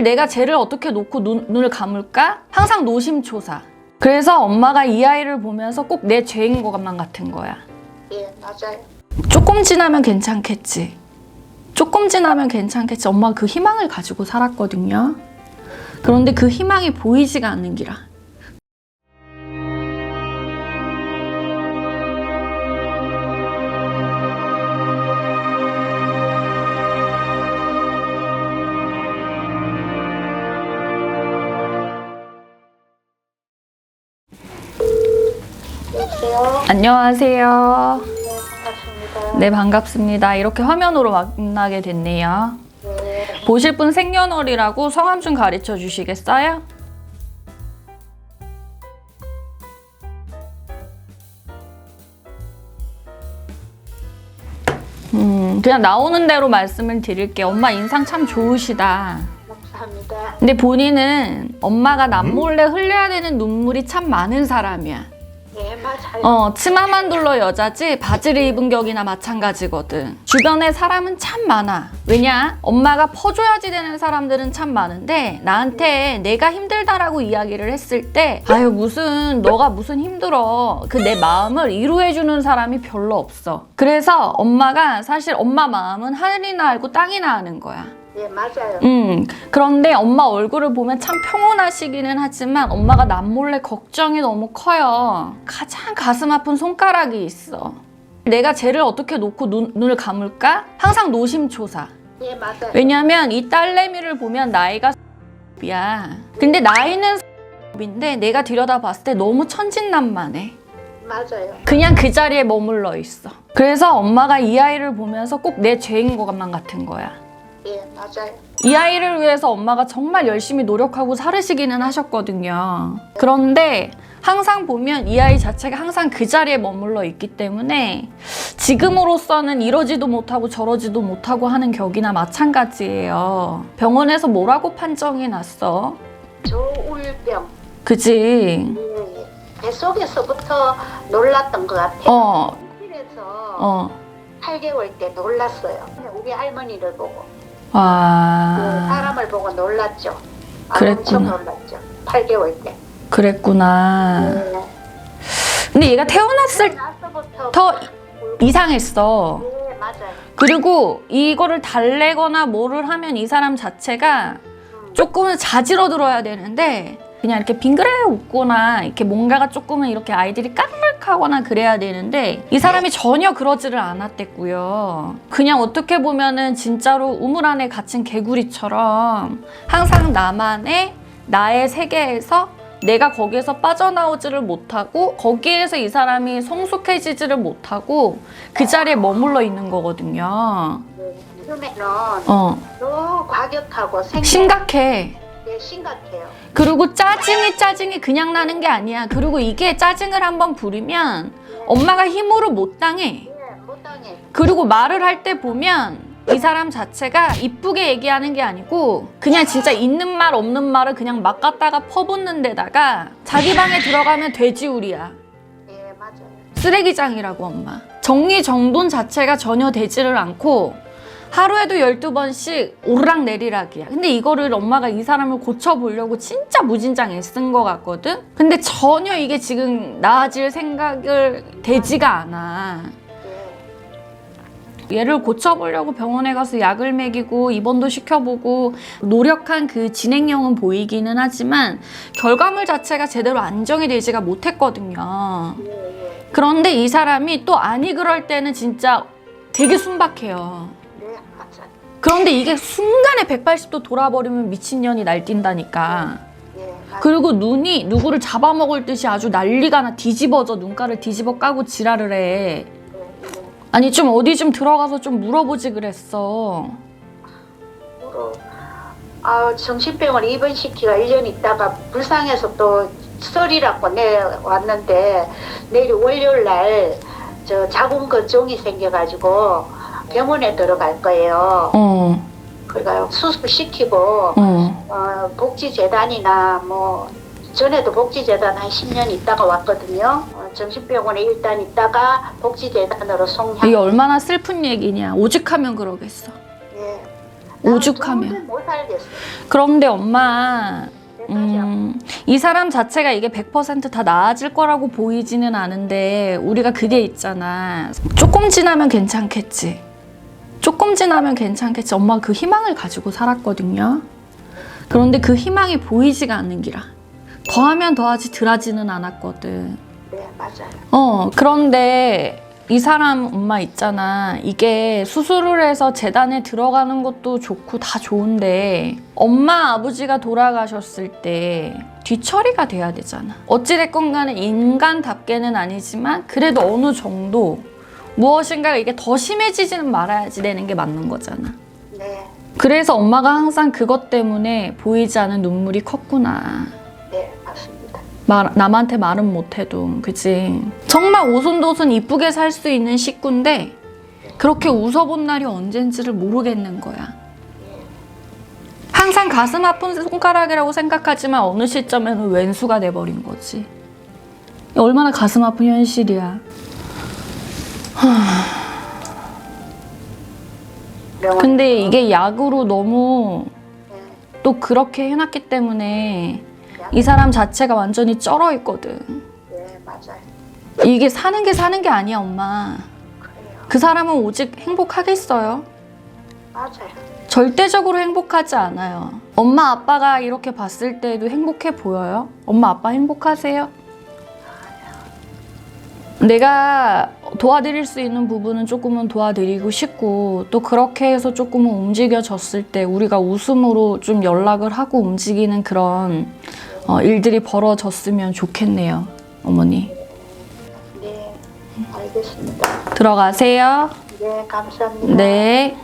내가 쟤를 어떻게 놓고 눈을 감을까? 항상 노심초사. 그래서 엄마가 이 아이를 보면서 꼭 내 죄인 것만 같은 거야. 예, 맞아요. 조금 지나면 괜찮겠지. 조금 지나면 괜찮겠지. 엄마가 그 희망을 가지고 살았거든요. 그런데 그 희망이 보이지가 않는 기라. 여보세요? 안녕하세요. 네, 반갑습니다. 네, 반갑습니다. 이렇게 화면으로 만나게 됐네요. 네. 보실 분 생년월일하고 성함 좀 가르쳐 주시겠어요? 그냥 나오는 대로 말씀을 드릴게요. 엄마 인상 참 좋으시다. 감사합니다. 근데 본인은 엄마가 남몰래 흘려야 되는 눈물이 참 많은 사람이야. 예, 맞아요. 치마만 둘러 여자지 바지를 입은 격이나 마찬가지거든. 주변에 사람은 참 많아. 왜냐? 엄마가 퍼줘야지 되는 사람들은 참 많은데 나한테 내가 힘들다라고 이야기를 했을 때 아유 너가 무슨 힘들어. 그 내 마음을 위로해주는 사람이 별로 없어. 그래서 엄마가 사실 엄마 마음은 하늘이나 알고 땅이나 아는 거야. 예, 맞아요. 그런데 엄마 얼굴을 보면 참 평온하시기는 하지만 엄마가 남몰래 걱정이 너무 커요. 가장 가슴 아픈 손가락이 있어. 내가 쟤를 어떻게 놓고 눈을 감을까? 항상 노심초사. 예, 맞아요. 왜냐면 이 딸내미를 보면 나이가 야. 근데 나이는 인데 내가 들여다봤을 때 너무 천진난만해. 맞아요. 그냥 그 자리에 머물러 있어. 그래서 엄마가 이 아이를 보면서 꼭 내 죄인 것만 같은 거야. 예, 맞아요. 이 아이를 위해서 엄마가 정말 열심히 노력하고 살으시기는 하셨거든요. 그런데 항상 보면 이 아이 자체가 항상 그 자리에 머물러 있기 때문에 지금으로서는 이러지도 못하고 저러지도 못하고 하는 격이나 마찬가지예요. 병원에서 뭐라고 판정이 났어? 조울병. 그지? 예, 예. 뱃속에서부터 놀랐던 것 같아요. 실에서 8개월 때 놀랐어요. 우리 할머니를 보고. 그 사람을 보고 놀랐죠. 엄청 그랬구나. 놀랐죠. 8개월 때. 그랬구나. 네. 근데 얘가 태어났을 나서부터 더 이상했어. 네, 맞아요. 그리고 이거를 달래거나 뭐를 하면 이 사람 자체가 조금은 자지러 들어야 되는데 그냥 이렇게 빙그레 웃거나 이렇게 뭔가가 조금은 이렇게 아이들이 까르륵하거나 그래야 되는데 이 사람이 전혀 그러지를 않았댔고요. 그냥 어떻게 보면은 진짜로 우물 안에 갇힌 개구리처럼 항상 나의 세계에서 내가 거기에서 빠져나오지를 못하고 거기에서 이 사람이 성숙해지지를 못하고 그 자리에 머물러 있는 거거든요. 처음에는 너무 과격하고 심각해. 네, 심각해요. 그리고 짜증이 그냥 나는 게 아니야. 그리고 이게 짜증을 한번 부리면 엄마가 힘으로 못 당해. 네, 못 당해. 그리고 말을 할 때 보면 이 사람 자체가 이쁘게 얘기하는 게 아니고 그냥 진짜 있는 말 없는 말을 그냥 막 갖다가 퍼붓는 데다가 자기 방에 들어가면 돼지우리야. 네, 맞아요. 쓰레기장이라고 엄마. 정리정돈 자체가 전혀 되지를 않고 하루에도 12번씩 오르락내리락이야. 근데 이거를 엄마가 이 사람을 고쳐보려고 진짜 무진장 애쓴 것 같거든? 근데 전혀 이게 지금 나아질 생각을 되지가 않아. 얘를 고쳐보려고 병원에 가서 약을 먹이고 입원도 시켜보고 노력한 그 진행형은 보이기는 하지만 결과물 자체가 제대로 안정이 되지가 못했거든요. 그런데 이 사람이 또 아니 그럴 때는 진짜 되게 순박해요. 네, 맞아요. 그런데 이게 순간에 180도 돌아버리면 미친년이 날뛴다니까. 네, 맞아요. 그리고 눈이 누구를 잡아먹을 듯이 아주 난리가 나 뒤집어져 눈가를 뒤집어 까고 지랄을 해. 아니 좀 어디 좀 들어가서 좀 물어보지 그랬어. 정신병원 입원시키가 1년 있다가 불쌍해서 또 설이라고 왔는데 내일 월요일 날 자궁근종이 생겨가지고 병원에 들어갈 거예요. 그러니까 수술시키고 복지재단이나 뭐 전에도 복지재단 한 10년 있다가 왔거든요. 정신병원에 일단 있다가 복지재단으로 이게 얼마나 슬픈 얘기냐. 오직하면 그러겠어. 예. 오죽하면. 도저히 못 살겠어. 그런데 엄마, 맞아. 이 사람 자체가 이게 100%다 나아질 거라고 보이지는 않은데 우리가 그게 있잖아. 조금 지나면 괜찮겠지. 조금 지나면 괜찮겠지. 엄마가 그 희망을 가지고 살았거든요. 그런데 그 희망이 보이지가 않는 기라. 더하면 더하지 덜하지는 않았거든. 네, 맞아요. 그런데 이 사람 엄마 있잖아. 이게 수술을 해서 재단에 들어가는 것도 좋고 다 좋은데 엄마 아버지가 돌아가셨을 때 뒤처리가 돼야 되잖아. 어찌됐건 간에 인간답게는 아니지만 그래도 어느 정도 무엇인가 이게 더 심해지지는 말아야지 되는 게 맞는 거잖아. 네, 그래서 엄마가 항상 그것 때문에 보이지 않는 눈물이 컸구나. 네, 맞습니다. 남한테 말은 못해도, 그치? 정말 오손도손 이쁘게 살 수 있는 식구인데 그렇게 웃어본 날이 언젠지를 모르겠는 거야. 항상 가슴 아픈 손가락이라고 생각하지만 어느 시점에는 왼수가 돼버린 거지. 얼마나 가슴 아픈 현실이야. 근데 이게 약으로 너무 또 그렇게 해놨기 때문에 이 사람 자체가 완전히 쩔어 있거든. 네, 맞아요. 이게 사는 게 아니야, 엄마. 그래요. 그 사람은 오직 행복하겠어요? 맞아요. 절대적으로 행복하지 않아요. 엄마 아빠가 이렇게 봤을 때도 행복해 보여요? 엄마 아빠 행복하세요? 내가 도와드릴 수 있는 부분은 조금은 도와드리고 싶고 또 그렇게 해서 조금은 움직여졌을 때 우리가 웃음으로 좀 연락을 하고 움직이는 그런 일들이 벌어졌으면 좋겠네요, 어머니. 네, 알겠습니다. 들어가세요. 네, 감사합니다. 네.